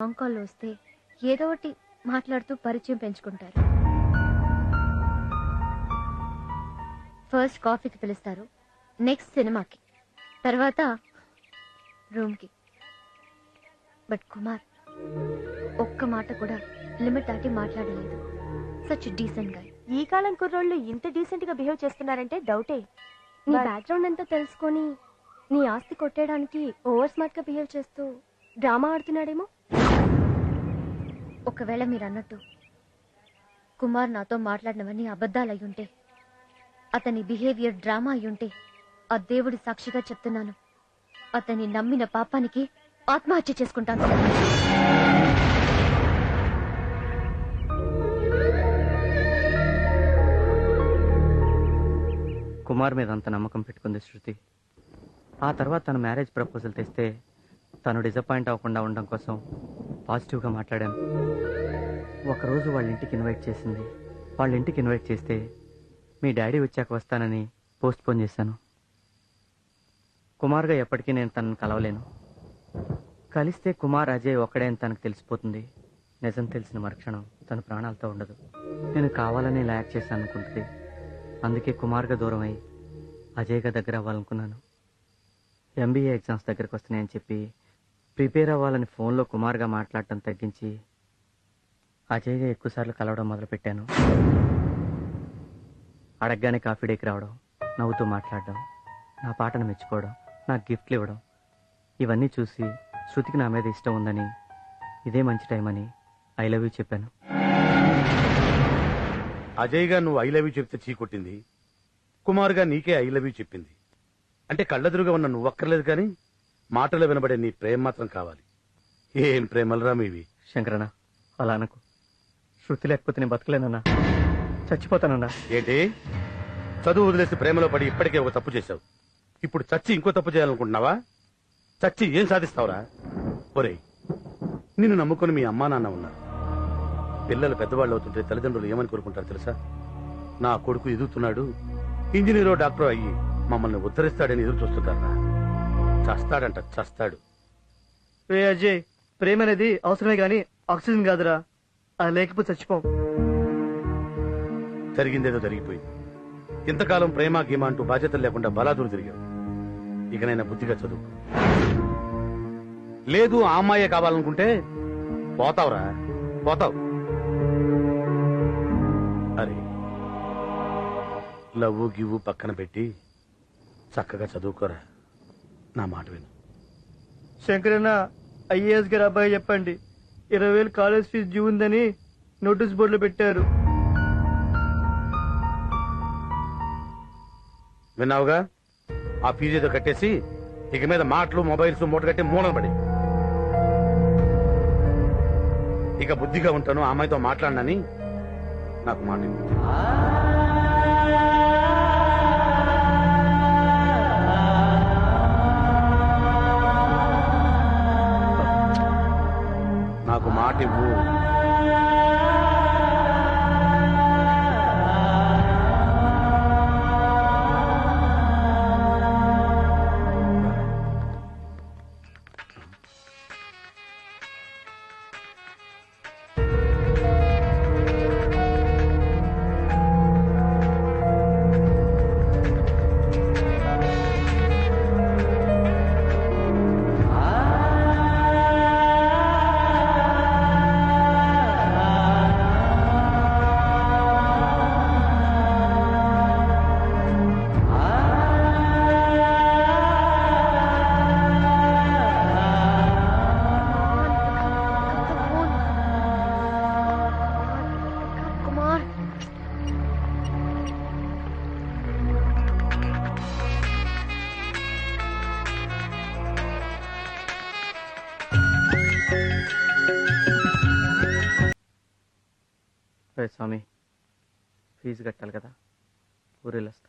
Phone call వస్తే ఏదో ఒకటి మాట్లాడుతూ పరిచయం పెంచుకుంటారు. ఫస్ట్ కాఫీకి పిలుస్తారు, నెక్స్ట్ సినిమాకి, తర్వాత రూమ్కి. బట్ కుమార్ ఒక్క మాట కూడా లిమిట్ దాటి మాట్లాడలేదు. సచ్ డీసెంట్ గా. ఈ కాలం కుర్రోళ్ళు ఇంత డీసెంట్ గా బిహేవ్ చేస్తున్నారంటే డౌటే. నీ బ్యాక్గ్రౌండ్ అంతా తెలుసుకొని నీ ఆస్తి కొట్టేయడానికి ఓవర్ స్మార్ట్ గా బిహేవ్ చేస్తూ డ్రామా ఆడుతున్నాడేమో. ఒకవేళ మీరు అన్నట్టు కుమార్ నాతో మాట్లాడినవన్నీ అబద్ధాలు అయ్యుంటే, అతని బిహేవియర్ డ్రామా అయ్యుంటే, ఆ దేవుడి సాక్షిగా చెప్తున్నాను, అతన్ని నమ్మిన పాపానికి ఆత్మహత్య చేసుకుంటాను. కుమార్ మీద అంత నమ్మకం పెట్టుకుంది శృతి. ఆ తర్వాత తన మ్యారేజ్ ప్రపోజల్ తెస్తే తను డిసప్పాయింట్ అవ్వకుండా ఉండడం కోసం పాజిటివ్గా మాట్లాడాను. ఒకరోజు వాళ్ళ ఇంటికి ఇన్వైట్ చేసింది. వాళ్ళ ఇంటికి ఇన్వైట్ చేస్తే మీ డాడీ వచ్చాక వస్తానని పోస్ట్ పోన్ చేశాను. కుమార్గా ఎప్పటికీ నేను తనను కలవలేను. కలిస్తే కుమార్ అజయ్ ఒక్కడే అని తనకు తెలిసిపోతుంది. నిజం తెలిసిన మరుక్షణం తన ప్రాణాలతో ఉండదు. నేను కావాలని లాక్ చేశాను అనుకుంటుంది. అందుకే కుమార్గా దూరం అయ్యి అజయ్గా దగ్గర అవ్వాలనుకున్నాను. ఎంబీఏ ఎగ్జామ్స్ దగ్గరకు వస్తున్నాయని చెప్పి ప్రిపేర్ అవ్వాలని ఫోన్లో కుమార్గా మాట్లాడటం తగ్గించి అజయ్గా ఎక్కువసార్లు కలవడం మొదలుపెట్టాను. అడగగానే కాఫీ డేకి రావడం, నవ్వుతూ మాట్లాడడం, నా పాటను మెచ్చుకోవడం, నాకు గిఫ్ట్లు ఇవ్వడం, ఇవన్నీ చూసి శృతికి నా మీద ఇష్టం ఉందని, ఇదే మంచి టైం అని ఐ లవ్ యూ చెప్పాను. అజయ్ గా నువ్వు ఐ లవ్ యూ చెప్తే చీకొట్టింది, కుమార్ గా నీకే ఐ లవ్ యూ చెప్పింది. అంటే కళ్ళెదురుగా ఉన్న నువ్వు అక్కర్లేదు, కానీ మాటలో వినబడే నీ ప్రేమ మాత్రం కావాలి. ఏం ప్రేమలరా మీవి. శంకరన్న, అలా అనకు. శృతి లేకపోతే నేను బతకలేనన్నా, చచ్చిపోతానన్నా. ఏంటి, చదువు వదిలేసి ప్రేమలో పడి ఇప్పటికే ఒక తప్పు చేశావు. ఇప్పుడు చచ్చి ఇంకో తప్పు చేయాలనుకుంటున్నావా? చచ్చి ఏం సాధిస్తావురా? ఒరేయ్, నిన్ను నమ్ముకుని మీ అమ్మా నాన్న ఉన్నారు. పిల్లలు పెద్దవాళ్ళు అవుతుంటే తల్లిదండ్రులు ఏమని కోరుకుంటారు తెలుసా? నా కొడుకు ఎదుగుతున్నాడు, ఇంజనీరో డాక్టరో అయ్యి మమ్మల్ని ఉద్ధరిస్తాడని ఎదురు చూస్తుంటారా? చస్తాడంట, చస్తాడు. రే అజయ్, ప్రేమ అనేది అవసరమే గాని ఆక్సిజన్ కాదురా. అది లేకపోతే చచ్చిపోం. జరిగిందేదో జరిగిపోయింది. ఇంతకాలం ప్రేమ గీమ అంటూ బాధ్యతలు లేకుండా బలాదూరు తిరిగావు. ఇకనైనా బుద్ధిగా చదువు. లేదు ఆ అమ్మాయే కావాలనుకుంటే పోతావురా, పోతావు. అరే, లవ్వు గివ్వు పక్కన పెట్టి చక్కగా చదువుకోరా. నా మాట విను. శంకరన్న, ఐఏఎస్ గారు అబ్బాయి చెప్పండి, 20,000 కాలేజ్ ఫీజు డ్యూ ఉందని నోటీస్ బోర్డులో పెట్టారు. విన్నావుగా? ఆ ఫీజు ఏదో కట్టేసి ఇక మీద మాటలు మొబైల్స్ మూట కట్టి మూలం పడి. ఇక బుద్ధిగా ఉంటాను, ఆ అమ్మాయితో మాట్లాడినని నాకు మాట ఇవ్వు. నాకు మాట ఇవ్వు. స్వామి, ఫీజు కట్టాలి కదా, ఊరెళ్ళొస్తా.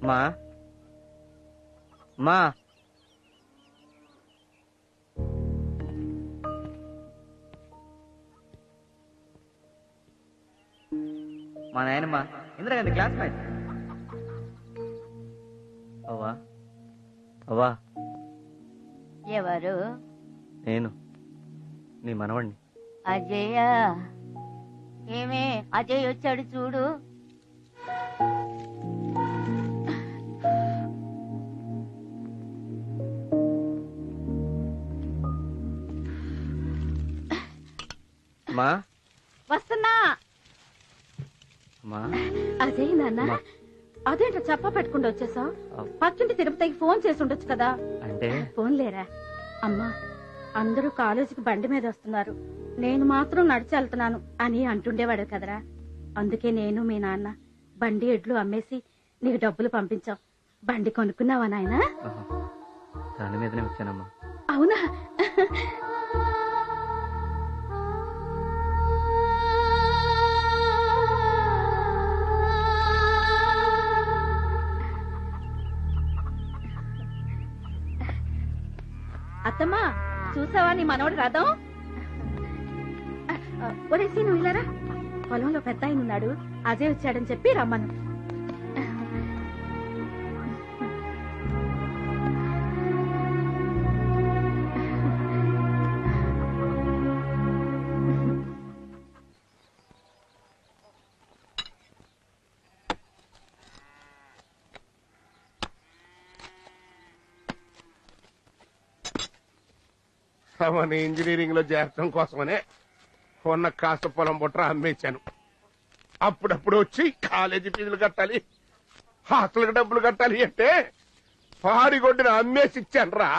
మా మా మా నాయనమ్మా ఇందిరాగాంధీ క్లాస్మేట్. అవ్వా అవ్వా. ఎవరు? నేను నీ మనవణ్ణి. అజయ్య. ఏమే అజయ్ వచ్చాడు చూడు. మా వస్తున్నా. మా అజయ్ నాన్న, అమ్మా. అదేంటో చెప్ప పెట్టుకుంటూ వచ్చేసా? అవ్. పక్కింటి తిరుపతికి ఫోన్ చేసి ఉండొచ్చు కదా. అంటే ఫోన్ లేరా? అమ్మా, అందరూ కాలేజీకి బండి మీద వస్తున్నారు, నేను మాత్రం నడిచి వెళ్తున్నాను అని అంటుండేవాడు కదరా. అందుకే నేను మీ నాన్న బండి ఎడ్లు అమ్మేసి నీకు డబ్బులు పంపించాం. బండి కొనుక్కున్నావా నాయనా? ఆహా. దాని మీదనే వచ్చానమ్మా. అవునా? అత్తమ్మా, చూసావా నీ మనవడు రథం? ఒరేసి నువ్వు ఇలారా, పొలంలో పెద్ద ఆయన ఉన్నాడు, అజయ్ వచ్చాడని చెప్పి రమ్మను. అవన్నీ ఇంజనీరింగ్ లో చేరడం కోసమనే ఉన్న కాస్త పొలం బుట్ర అమ్మేశాను. అప్పుడప్పుడు వచ్చి కాలేజీ ఫీజులు కట్టాలి, హాస్టల్కి డబ్బులు కట్టాలి అంటే పాడిగొడ్డిన అమ్మేసి ఇచ్చాను రా.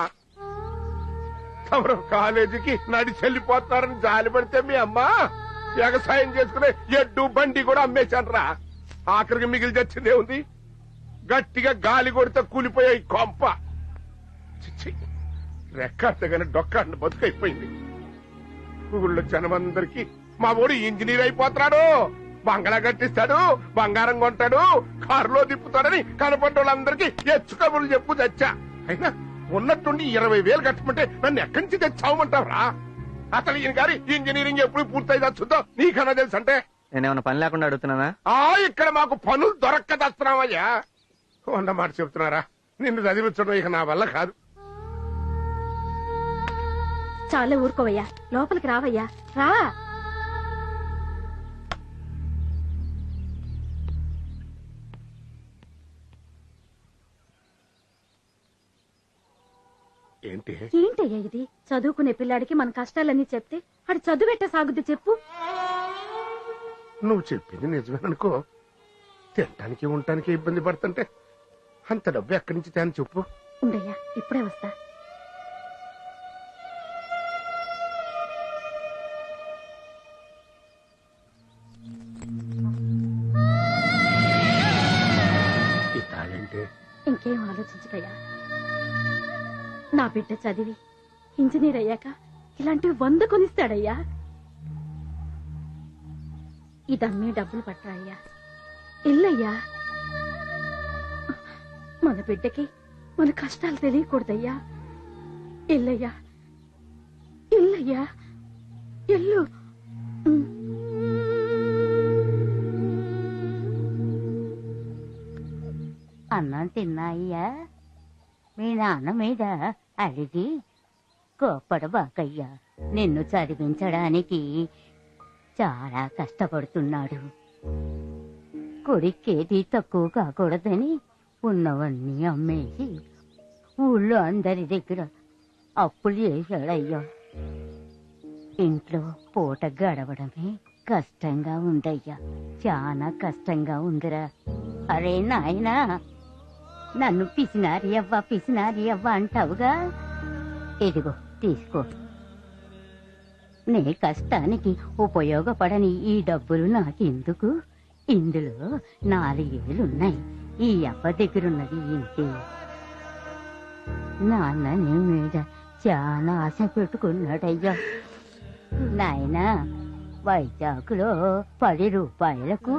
తమరు కాలేజీకి నడిచి వెళ్ళిపోతున్నారని జాలి పడితే మీ అమ్మ వ్యవసాయం చేసుకునే ఎడ్డు బండి కూడా అమ్మేశాను రా. ఆఖరికి మిగిలి తెచ్చిందే ఉంది, గట్టిగా గాలి కొడితే కూలిపోయే ఈ కొంప. చిచ్చి, రెక్కాడగానే డొక్కాడిని బతుకైపోయింది. ఊళ్ళో జనమందరికి మా ఊడు ఇంజనీర్ అయిపోతున్నాడు, బంగళా కట్టిస్తాడు, బంగారం కొంటాడు, కారులో తిప్పుతాడని కనపడ్డ వాళ్ళందరికీ ఎచ్చు కబుర్లు చెప్పు తెచ్చా. అయినా ఉన్నట్టుండి 20,000 కట్టమంటే నన్ను ఎక్కడి నుంచి తెచ్చావమంటావురా? అసలు ఈయన గారి ఇంజనీరింగ్ ఎప్పుడు పూర్తయి వచ్చుద్దో నీకన్నా తెలుసు. అంటే నేనేమన్నా పని లేకుండా అడుగుతున్నానా? ఇక్కడ మాకు పనులు దొరక్కదస్తున్నావయ్యా. ఉన్న మాట చెప్తున్నారా, నిన్ను చదివించడం ఇక నా వల్ల కాదు. చాలా ఊరుకోవయ్యా, లోపలికి రావయ్యా, రా. ఏంటయ్యా ఇది? చదువుకునే పిల్లాడికి మన కష్టాలన్నీ చెప్తే అది చదువెట్ట సాగుద్ది చెప్పు. నువ్వు చెప్పింది నిజమేననుకో, తినటానికి ఉండటానికి ఇబ్బంది పడుతుంటే అంత డబ్బు ఎక్కడి నుంచి తేని చెప్పు. ఉండయ్యా, ఇప్పుడే వస్తా. ఈ తాళంటే ఇంకేం ఆలోచించకయ్యా, నా బిడ్డ చదివి ఇంజనీర్ అయ్యాక ఇలాంటివి 100 కొనిస్తాడయ్యా. ఇదమ్మే డబ్బులు పట్టరాయ్యా, ఇల్లయ్యా. మన బిడ్డకి మన కష్టాలు తెలియకూడదయ్యా. ఇల్లయ్యా, ఇల్లయ్యా, ఇల్లు. అన్నం తిన్నాయ్యా? మీ నాన్న మీద అడిగి కోప్పడబాకయ్యా. నిన్ను చదివించడానికి చాలా కష్టపడుతున్నాడు. కొడుకేది తక్కువ కాకూడదని ఉన్నవన్నీ అమ్మేసి ఊళ్ళో అందరి దగ్గర అప్పులు చేశాడయ్యా. ఇంట్లో పూట గడవడమే కష్టంగా ఉందయ్యా, చాలా కష్టంగా ఉందిరా. అరే నాయనా, నన్ను పిసినారి అవ్వ అంటావుగా, ఇదిగో తీసుకో. నీ కష్టానికి ఉపయోగపడని ఈ డబ్బులు నాకెందుకు? ఇందులో 4 ఏళ్ళున్నాయి. ఈ అవ్వ దగ్గరున్నది ఇంతే. నాన్న నీ మీద చాలా ఆశ పెట్టుకున్నాడయ్యా. నాయనా, వైజాగ్లో 10 రూపాయలకు